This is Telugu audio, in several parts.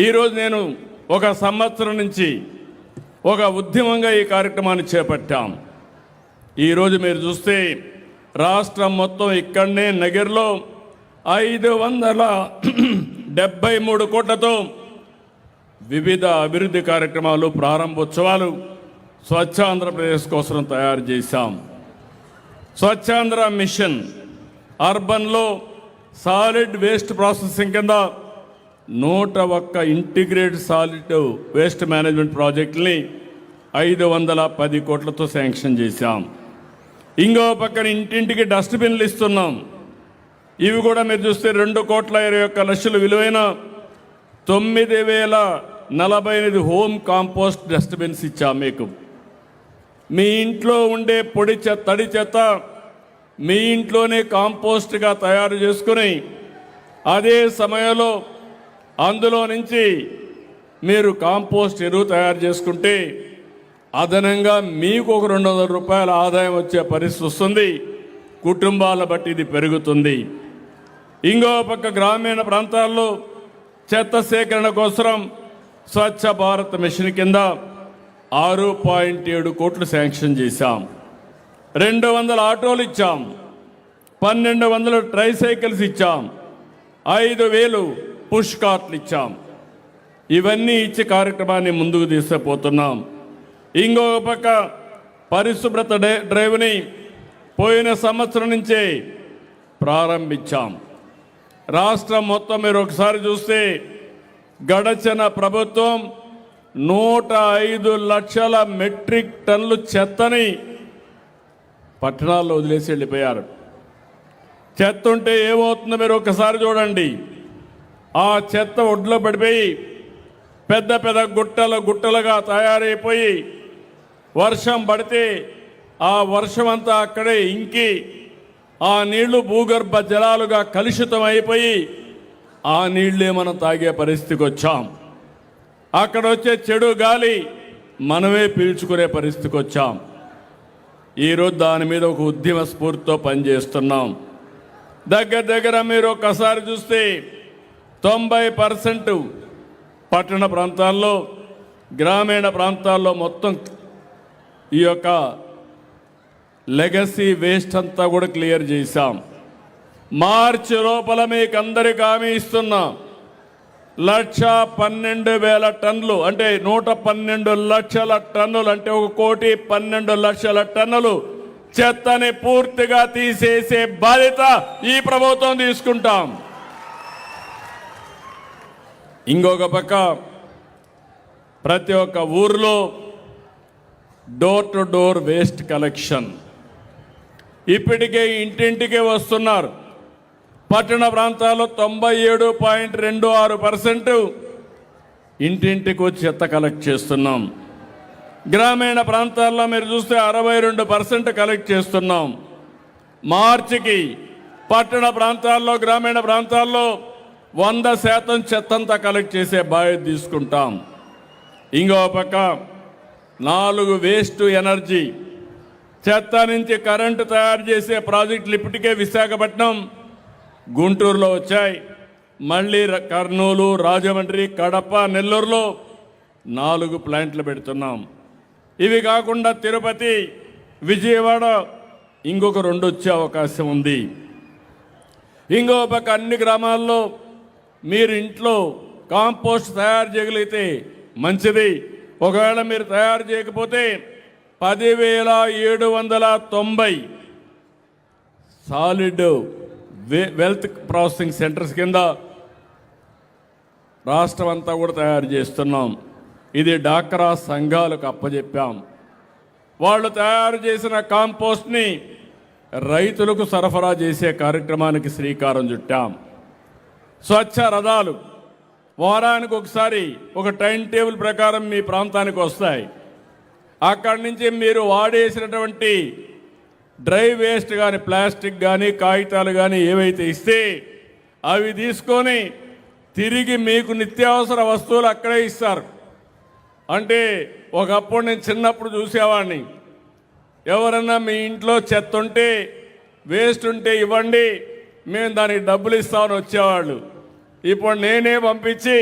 ఈరోజు నేను ఒక సంవత్సరం నుంచి ఒక ఉద్యమంగా ఈ కార్యక్రమాన్ని చేపట్టాం. ఈరోజు మీరు చూస్తే రాష్ట్రం మొత్తం ఇక్కడనే నగర్లో 573 కోట్లతో వివిధ అభివృద్ధి కార్యక్రమాలు, ప్రారంభోత్సవాలు స్వచ్ఛ ఆంధ్రప్రదేశ్ కోసం తయారు చేశాం. స్వచ్ఛాంధ్ర మిషన్ అర్బన్లో సాలిడ్ వేస్ట్ ప్రాసెసింగ్ కింద 101 ఇంటిగ్రేటెడ్ సాలిడ్ వేస్ట్ మేనేజ్మెంట్ ప్రాజెక్టుని 510 కోట్లతో శాంక్షన్ చేశాం. ఇంకో పక్కన ఇంటింటికి డస్ట్బిన్లు ఇస్తున్నాం. ఇవి కూడా మీరు చూస్తే 2,21,00,000 విలువైన 9,048 హోమ్ కాంపోస్ట్ డస్ట్బిన్స్ ఇచ్చాం. మీకు మీ ఇంట్లో ఉండే పొడి చెత్త, తడి చెత్త మీ ఇంట్లోనే కాంపోస్ట్గా తయారు చేసుకుని అదే సమయంలో అందులో నుంచి మీరు కాంపోస్ట్ ఎరువు తయారు చేసుకుంటే అదనంగా మీకు ఒక 200 రూపాయల ఆదాయం వచ్చే పరిస్థితి వస్తుంది. కుటుంబాల బట్టి ఇది పెరుగుతుంది. ఇంకో పక్క గ్రామీణ ప్రాంతాల్లో చెత్త సేకరణ కోసం స్వచ్ఛ భారత్ మిషన్ కింద 6.7 కోట్లు శాంక్షన్ చేశాం. 200 ఆటోలు ఇచ్చాం, 1,200 ట్రైసైకిల్స్ ఇచ్చాం, 5,000 పుష్ కార్ట్లు ఇచ్చాం. ఇవన్నీ ఇచ్చి కార్యక్రమాన్ని ముందుకు తీసుకుపోతున్నాం. ఇంకో పక్క పరిశుభ్రత డ్రైవ్ని పోయిన సంవత్సరం నుంచే ప్రారంభించాం. రాష్ట్రం మొత్తం మీరు ఒకసారి చూస్తే గడచిన ప్రభుత్వం 105 లక్షల మెట్రిక్ టన్నులు చెత్తని పట్టణాల్లో వదిలేసి వెళ్ళిపోయారు. చెత్త ఉంటే ఏమవుతుందో మీరు ఒకసారి చూడండి. ఆ చెత్త ఒడ్లో పడిపోయి పెద్ద పెద్ద గుట్టలుగా తయారైపోయి వర్షం పడితే ఆ వర్షం అంతా అక్కడే ఇంకి ఆ నీళ్లు భూగర్భ జలాలుగా కలుషితం అయిపోయి ఆ నీళ్లే మనం తాగే పరిస్థితికి వచ్చాం. అక్కడ వచ్చే చెడు గాలి మనమే పీల్చుకునే పరిస్థితికి వచ్చాం. ఈరోజు దాని మీద ఒక ఉద్యమ స్ఫూర్తితో పనిచేస్తున్నాం. దగ్గర మీరు ఒకసారి చూస్తే 90% పట్టణ ప్రాంతాల్లో, గ్రామీణ ప్రాంతాల్లో మొత్తం ఈ యొక్క లెగసీ వేస్ట్ అంతా కూడా క్లియర్ చేశాం. మార్చి లోపల మీకు అందరికీ హామీ ఇస్తున్నాం. 1,12,000 టన్నులు అంటే 112 లక్షల టన్నులు అంటే 1,12,00,000 టన్నులు చెత్తని పూర్తిగా తీసేసే బాధ్యత ఈ ప్రభుత్వం తీసుకుంటాం. ఇంకొక పక్క ప్రతి ఒక్క ఊర్లో door to door waste collection ఇప్పటికే ఇంటింటికే వస్తున్నారు. పట్టణ ప్రాంతాల్లో 97.26% ఇంటింటికి వచ్చి చెత్త కలెక్ట్ చేస్తున్నాం. గ్రామీణ ప్రాంతాల్లో మీరు చూస్తే 62% కలెక్ట్ చేస్తున్నాం. మార్చికి పట్టణ ప్రాంతాల్లో, గ్రామీణ ప్రాంతాల్లో 100% చెత్తంతా కలెక్ట్ చేసే బాధ్యత తీసుకుంటాం. ఇంకో పక్క 4 వేస్ట్ ఎనర్జీ చెత్త నుంచి కరెంటు తయారు చేసే ప్రాజెక్టులు ఇప్పటికే విశాఖపట్నం, గుంటూరులో వచ్చాయి. మళ్ళీ కర్నూలు, రాజమండ్రి, కడప, నెల్లూరులో 4 ప్లాంట్లు పెడుతున్నాం. ఇవి కాకుండా తిరుపతి, విజయవాడ ఇంకొక 2 వచ్చే అవకాశం ఉంది. ఇంకో పక్క అన్ని గ్రామాల్లో మీరు ఇంట్లో కాంపోస్ట్ తయారు చేయగలిగితే మంచిది. ఒకవేళ మీరు తయారు చేయకపోతే 10,790 సాలిడ్ వెల్త్ ప్రాసెసింగ్ సెంటర్స్ కింద రాష్ట్రం అంతా కూడా తయారు చేస్తున్నాం. ఇది డాక్రా సంఘాలకు అప్పచెప్పాం. వాళ్ళు తయారు చేసిన కాంపోస్ట్ని రైతులకు సరఫరా చేసే కార్యక్రమానికి శ్రీకారం చుట్టాం. స్వచ్ఛ రథాలు వారానికి ఒకసారి ఒక టైం టేబుల్ ప్రకారం మీ ప్రాంతానికి వస్తాయి. అక్కడి నుంచి మీరు వాడేసినటువంటి డ్రై వేస్ట్ కానీ, ప్లాస్టిక్ కానీ, కాగితాలు కానీ ఏవైతే ఇస్తే అవి తీసుకొని తిరిగి మీకు నిత్యావసర వస్తువులు అక్కడే ఇస్తారు. అంటే ఒకప్పుడు నేను చిన్నప్పుడు చూసేవాడిని, ఎవరన్నా మీ ఇంట్లో చెత్త ఉంటే, వేస్ట్ ఉంటే ఇవ్వండి, మేము దానికి డబ్బులు ఇస్తామని వచ్చేవాళ్ళు. ఇప్పుడు నేనే పంపించి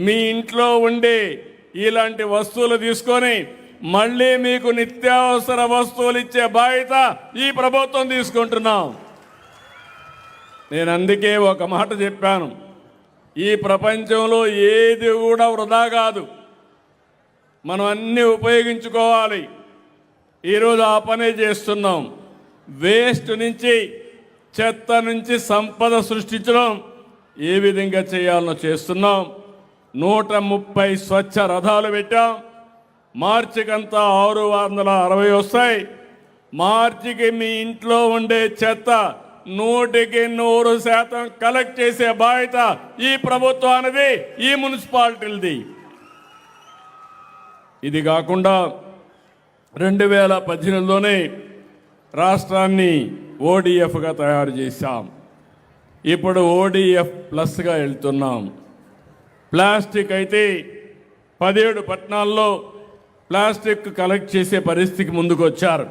మీ ఇంట్లో ఉండే ఇలాంటి వస్తువులు తీసుకొని మళ్ళీ మీకు నిత్యావసర వస్తువులు ఇచ్చే బాధ్యత ఈ ప్రభుత్వం తీసుకుంటున్నాం. నేను అందుకే ఒక మాట చెప్పాను, ఈ ప్రపంచంలో ఏది కూడా వృధా కాదు, మనం అన్నీ ఉపయోగించుకోవాలి. ఈరోజు ఆ పనే చేస్తున్నాం. వేస్ట్ నుంచి, చెత్త నుంచి సంపద సృష్టించడం ఏ విధంగా చేయాలనో చేస్తున్నాం. 130 స్వచ్ఛ రథాలు పెట్టాం. మార్చికంతా 660 వస్తాయి. మార్చికి మీ ఇంట్లో ఉండే చెత్త 100% కలెక్ట్ చేసే బాధ్యత ఈ ప్రభుత్వానిది, ఈ మున్సిపాలిటీలది. ఇది కాకుండా 2018లోనే రాష్ట్రాన్ని ఓడిఎఫ్గా తయారు చేశాం. ఇప్పుడు ఓడిఎఫ్ ప్లస్గా వెళ్తున్నాం. ప్లాస్టిక్ అయితే 17 పట్టణాల్లో ప్లాస్టిక్ కలెక్ట్ చేసే పరిస్థితికి ముందుకు వచ్చారు.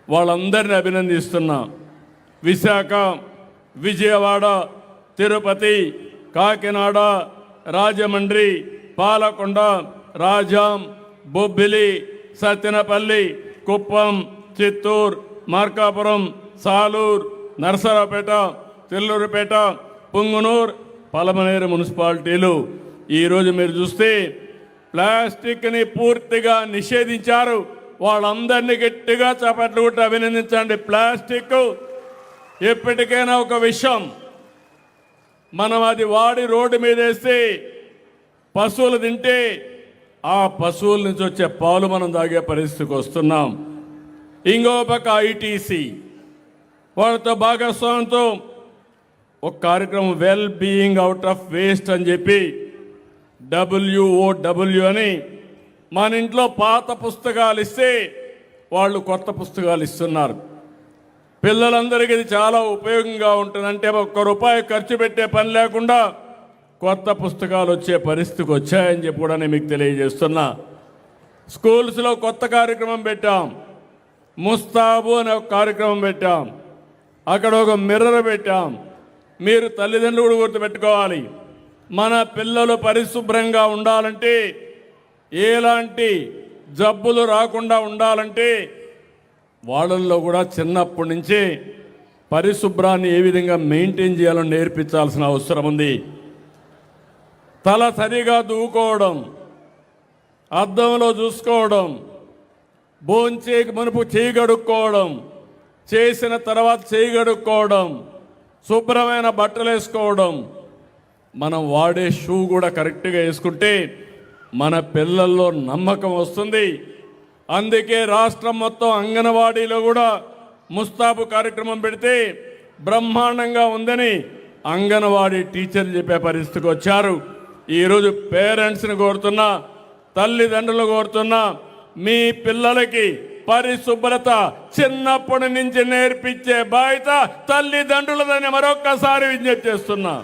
వాళ్ళందరినీ అభినందిస్తున్నా. విశాఖ, విజయవాడ, తిరుపతి, కాకినాడ, రాజమండ్రి, పాలకొండ, రాజాం, బొబ్బిలి, సత్తెనపల్లి, కుప్పం, చిత్తూరు, మార్కాపురం, సాలూరు, నరసరావుపేట, తెల్లూరుపేట, పుంగనూరు, పలమనేరు మున్సిపాలిటీలు ఈరోజు మీరు చూస్తే ప్లాస్టిక్ని పూర్తిగా నిషేధించారు. వాళ్ళందరినీ గట్టిగా చప్పట్లు కొట్టి అభినందించండి. ప్లాస్టిక్ ఎప్పటికైనా ఒక విషయం, మనం అది వాడి రోడ్డు మీద వేస్తే పశువులు తింటే ఆ పశువుల నుంచి వచ్చే పాలు మనం తాగే పరిస్థితికి వస్తున్నాం. ఇంకో పక్క ఐటీసీ వాళ్ళతో భాగస్వామ్యంతో ఒక కార్యక్రమం well being out of waste అని చెప్పి WOW అని మన ఇంట్లో పాత పుస్తకాలు ఇస్తే వాళ్ళు కొత్త పుస్తకాలు ఇస్తున్నారు. పిల్లలందరికీ ఇది చాలా ఉపయోగంగా ఉంటుంది. అంటే ₹1 ఖర్చు పెట్టే పని లేకుండా కొత్త పుస్తకాలు వచ్చే పరిస్థితికి వచ్చాయని చెప్పి కూడా నేను మీకు తెలియజేస్తున్నా. స్కూల్స్లో కొత్త కార్యక్రమం పెట్టాం. ముస్తాబు అనే ఒక కార్యక్రమం పెట్టాం. అక్కడ ఒక మిర్రర్ పెట్టాం. మీరు తల్లిదండ్రులు కూడా గుర్తుపెట్టుకోవాలి, మన పిల్లలు పరిశుభ్రంగా ఉండాలంటే, ఎలాంటి జబ్బులు రాకుండా ఉండాలంటే వాళ్ళల్లో కూడా చిన్నప్పటి నుంచే పరిశుభ్రాన్ని ఏ విధంగా మెయింటైన్ చేయాలో నేర్పించాల్సిన అవసరం ఉంది. తల సరిగా దూకోవడం, అద్దంలో చూసుకోవడం, భోంచేకి మునుపు చేయి కడుక్కోవడం, చేసిన తర్వాత చేయి కడుక్కోవడం, శుభ్రమైన బట్టలు వేసుకోవడం, మనం వాడే షూ కూడా కరెక్ట్గా వేసుకుంటే మన పిల్లల్లో నమ్మకం వస్తుంది. అందుకే రాష్ట్రం మొత్తం అంగన్వాడీలో కూడా ముస్తాబు కార్యక్రమం పెడితే బ్రహ్మాండంగా ఉందని అంగన్వాడీ టీచర్లు చెప్పే పరిస్థితికి వచ్చారు. ఈరోజు పేరెంట్స్ని కోరుతున్నా, తల్లిదండ్రులు కోరుతున్నా, మీ పిల్లలకి పరిశుభ్రత చిన్నప్పటి నుంచి నేర్పించే బాధ్యత తల్లిదండ్రులదని మరొక్కసారి విజ్ఞప్తి చేస్తున్నా.